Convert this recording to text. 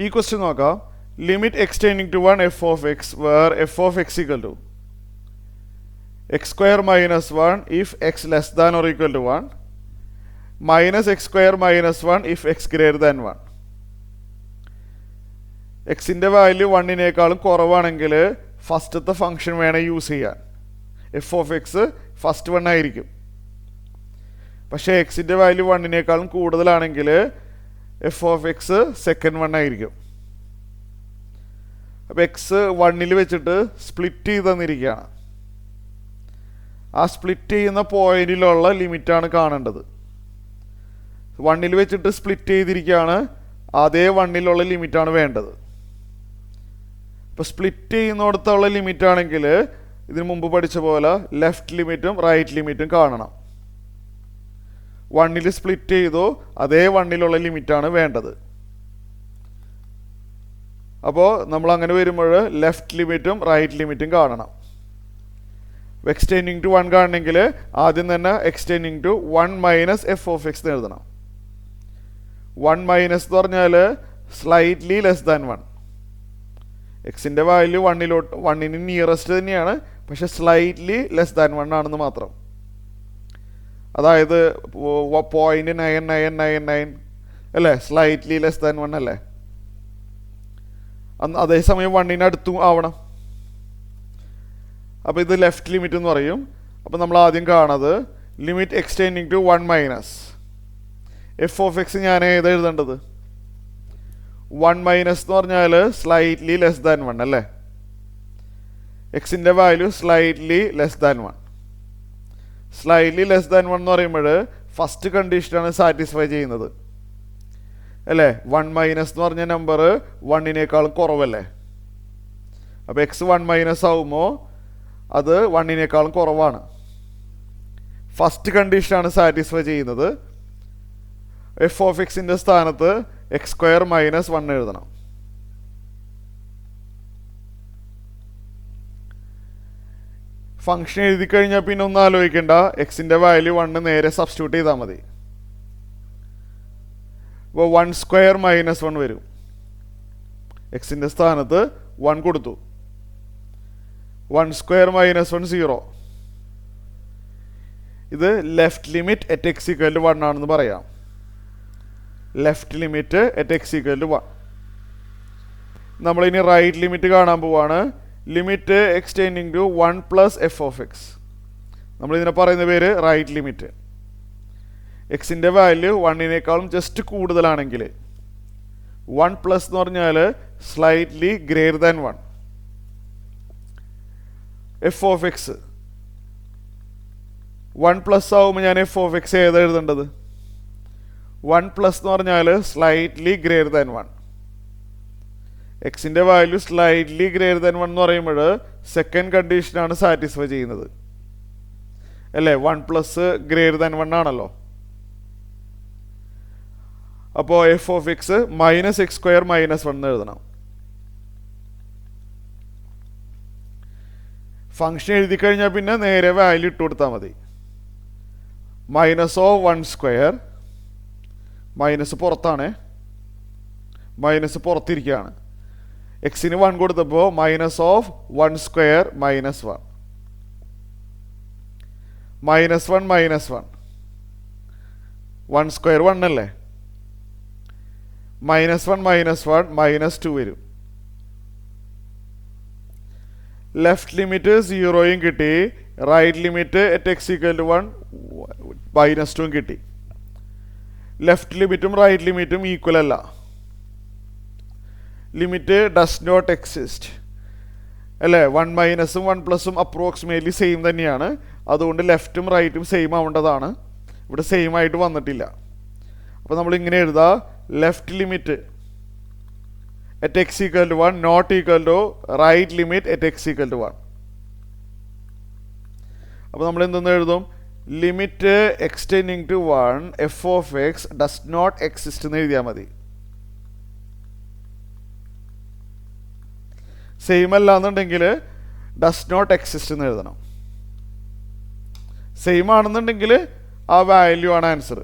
ഈ ക്വസ്റ്റ്യൻ നോക്കാം. Limit x tending to 1 f of x where f of x equal to x square minus 1 if x less than or equal to 1 minus x square minus 1 if x greater than 1. എക്സിൻ്റെ value 1-നേക്കാളും കുറവാണെങ്കിൽ ഫസ്റ്റത്തെ function വേണം use ചെയ്യാൻ. F of X first 1 ആയിരിക്കും. പക്ഷേ എക്സിൻ്റെ value 1-നേക്കാളും കൂടുതലാണെങ്കിൽ F of X second 1 ആയിരിക്കും. അപ്പോൾ എക്സ് 1-ൽ വെച്ചിട്ട് സ്പ്ലിറ്റ് ചെയ്ത് തന്നിരിക്കുകയാണ്. ആ സ്പ്ലിറ്റ് ചെയ്യുന്ന പോയിന്റിലുള്ള ലിമിറ്റാണ് കാണേണ്ടത്. 1-ൽ വെച്ചിട്ട് സ്പ്ലിറ്റ് ചെയ്തിരിക്കുകയാണ്, അതേ 1-ലുള്ള ലിമിറ്റാണ് വേണ്ടത്. ഇപ്പോൾ സ്പ്ലിറ്റ് ചെയ്യുന്നിടത്തുള്ള ലിമിറ്റാണെങ്കിൽ ഇതിനു മുമ്പ് പഠിച്ച പോലെ ലെഫ്റ്റ് ലിമിറ്റും റൈറ്റ് ലിമിറ്റും കാണണം. 1-ൽ സ്പ്ലിറ്റ് ചെയ്തു, അതേ 1-ലുള്ള ലിമിറ്റാണ് വേണ്ടത്. അപ്പോൾ നമ്മൾ അങ്ങനെ വരുമ്പോൾ ലെഫ്റ്റ് ലിമിറ്റും റൈറ്റ് ലിമിറ്റും കാണണം. എക്സ് ടെൻഡിങ് ടു 1 കാണണമെങ്കിൽ ആദ്യം തന്നെ x tending to 1 minus f of x എഴുതണം. 1 മൈനസ് എന്ന് പറഞ്ഞാൽ സ്ലൈറ്റ്ലി ലെസ് ദാൻ 1. എക്സിൻ്റെ വാല്യൂ 1-ന് നിയറസ്റ്റ് തന്നെയാണ്, പക്ഷെ സ്ലൈറ്റ്ലി ലെസ് ദാൻ 1 ആണെന്ന് മാത്രം. അതായത് 0.9999 അല്ലേ, സ്ലൈറ്റ്ലി ലെസ് ദാൻ 1 അല്ലേ. അതേസമയം 1-ന് അടുത്തും ആവണം. അപ്പോൾ ഇത് ലെഫ്റ്റ് ലിമിറ്റ് എന്ന് പറയും. അപ്പോൾ നമ്മൾ ആദ്യം കാണുന്നത് limit x tending to 1 minus f of x ഞാൻ ഏത് എഴുതേണ്ടത്? 1 മൈനസ് എന്ന് പറഞ്ഞാൽ സ്ലൈറ്റ്ലി ലെസ് ദാൻ 1 അല്ലേ. എക്സിൻ്റെ value slightly less than 1. Slightly less than 1 എന്ന് പറയുമ്പോൾ ഫസ്റ്റ് കണ്ടീഷനാണ് സാറ്റിസ്ഫൈ ചെയ്യുന്നത് അല്ലേ. 1 മൈനസ് എന്ന് പറഞ്ഞ നമ്പർ 1-നേക്കാളും കുറവല്ലേ. അപ്പോൾ എക്സ് 1 മൈനസ് ആവുമ്പോൾ അത് 1-നേക്കാളും കുറവാണ്. ഫസ്റ്റ് കണ്ടീഷനാണ് സാറ്റിസ്ഫൈ ചെയ്യുന്നത്. എഫ് ഓഫ് എക്സിൻ്റെ സ്ഥാനത്ത് എക്സ് സ്ക്വയർ മൈനസ് 1 എഴുതണം. ഫംഗ്ഷൻ എഴുതി കഴിഞ്ഞാൽ പിന്നെ ഒന്നും ആലോചിക്കേണ്ട, എക്സിൻ്റെ വാല്യൂ 1 നേരെ സബ്സ്റ്റിറ്റ്യൂട്ട് ചെയ്താൽ മതി. അപ്പോൾ 1 സ്ക്വയർ മൈനസ് 1 വരും. എക്സിൻ്റെ സ്ഥാനത്ത് 1 കൊടുത്തു. 1 സ്ക്വയർ മൈനസ് 1 0. ഇത് left limit at x equal to 1 ആണെന്ന് പറയാം. Left limit at x equal to 1. നമ്മളിനി റൈറ്റ് ലിമിറ്റ് കാണാൻ പോവാണ്. Limit x tending to 1 plus f of x. നമ്മളിതിനെ പറയുന്ന പേര് റൈറ്റ് ലിമിറ്റ്. എക്സിൻ്റെ വാല്യൂ 1-നേക്കാളും ജസ്റ്റ് കൂടുതലാണെങ്കിൽ 1 പ്ലസ് എന്ന് പറഞ്ഞാൽ slightly greater than 1. F of x 1 plus ആവുമ്പോൾ ഞാൻ എഫ് ഓഫ് എക്സ് ഏതാ എഴുതേണ്ടത്? 1 പ്ലസ് എന്ന് പറഞ്ഞാൽ സ്ലൈറ്റ്ലി ഗ്രേറ്റർ ദാൻ 1. എക്സിൻ്റെ വാല്യൂ സ്ലൈറ്റ്ലി ഗ്രേറ്റർ ദാൻ 1 എന്ന് പറയുമ്പോൾ സെക്കൻഡ് കണ്ടീഷനാണ് സാറ്റിസ്ഫൈ ചെയ്യുന്നത് അല്ലേ. 1 പ്ലസ് ഗ്രേറ്റർ ദാൻ 1 ആണല്ലോ. അപ്പോൾ F of X minus x square minus 1 എഴുതണം. ഫംഗ്ഷൻ എഴുതി കഴിഞ്ഞാൽ പിന്നെ നേരെ വാല്യൂ ഇട്ട് കൊടുത്താൽ മതി. മൈനസ് ഓഫ് 1 സ്ക്വയർ, മൈനസ് പുറത്താണ്, മൈനസ് പുറത്തിരിക്കുകയാണ്. എക്സിന് 1 കൊടുത്തപ്പോൾ minus of 1 square minus 1. Minus 1 minus 1, 1 square 1 അല്ലേ. മൈനസ് 1 മൈനസ് 1 മൈനസ് 2 വരും. ലെഫ്റ്റ് ലിമിറ്റ് 0 കിട്ടി. Right limit at x equal to 1 minus 2 കിട്ടി. ലെഫ്റ്റ് ലിമിറ്റും റൈറ്റ് ലിമിറ്റും ഈക്വൽ അല്ല. ലിമിറ്റ് ഡസ് നോട്ട് എക്സിസ്റ്റ് അല്ലേ. 1 മൈനസും 1 പ്ലസും അപ്രോക്സിമേറ്റ്ലി സെയിം തന്നെയാണ്. അതുകൊണ്ട് ലെഫ്റ്റും റൈറ്റും സെയിം ആവേണ്ടതാണ്. ഇവിടെ സെയിം ആയിട്ട് വന്നിട്ടില്ല. അപ്പോൾ നമ്മൾ ഇങ്ങനെ എഴുതാം, left limit at x equal to 1 not equal to right limit at x equal to 1. അപ്പോൾ നമ്മൾ എന്തെന്ന് എഴുതും? Limit x tending to 1 f of x does not exist എന്ന് എഴുതിയാൽ മതി. സെയിം അല്ല എന്നുണ്ടെങ്കിൽ ഡസ് നോട്ട് എക്സിസ്റ്റ് എന്ന് എഴുതണം. സെയിം ആണെന്നുണ്ടെങ്കിൽ ആ വാല്യൂ ആണ് ആൻസർ.